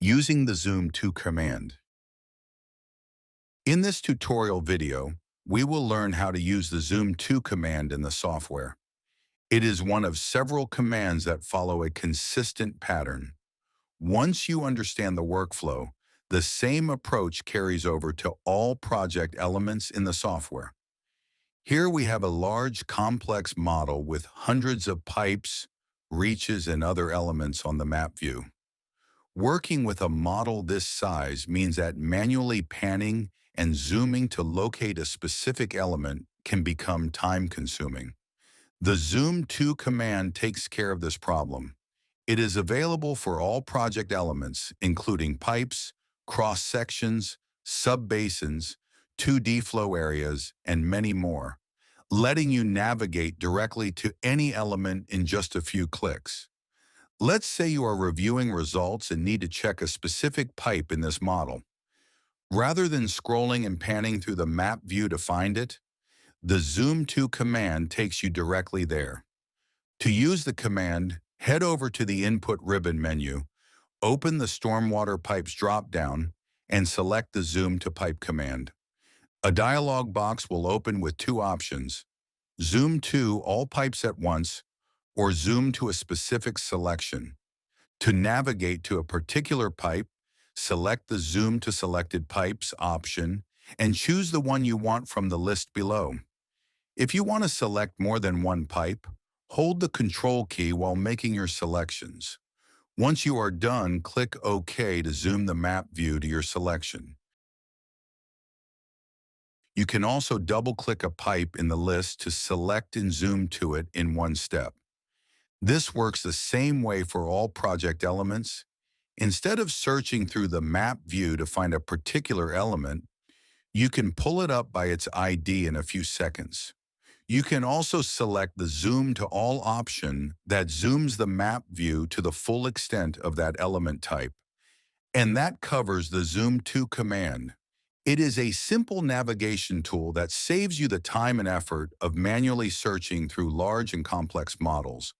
Using the Zoom to command. In this tutorial video, we will learn how to use the Zoom to command in the software. It is one of several commands that follow a consistent pattern. Once you understand the workflow, the same approach carries over to all project elements in the software. Here we have a large, complex model with hundreds of pipes, reaches, and other elements on the map view. Working with a model this size means that manually panning and zooming to locate a specific element can become time-consuming. The Zoom to command takes care of this problem. It is available for all project elements, including pipes, cross-sections, subbasins, 2D flow areas, and many more, letting you navigate directly to any element in just a few clicks. Let's say you are reviewing results and need to check a specific pipe in this model. Rather than scrolling and panning through the map view to find it, the Zoom to command takes you directly there. To use the command, head over to the Input ribbon menu, open the Stormwater Pipes drop-down, and select the Zoom to Pipe command. A dialog box will open with two options: Zoom to all pipes at once, or zoom to a specific selection. To navigate to a particular pipe, select the Zoom to Selected Pipes option and choose the one you want from the list below. If you want to select more than one pipe, hold the Control key while making your selections. Once you are done, click OK to zoom the map view to your selection. You can also double-click a pipe in the list to select and zoom to it in one step. This works the same way for all project elements. Instead of searching through the map view to find a particular element, you can pull it up by its ID in a few seconds. You can also select the Zoom to All option that zooms the map view to the full extent of that element type. And that covers the Zoom to command. It is a simple navigation tool that saves you the time and effort of manually searching through large and complex models.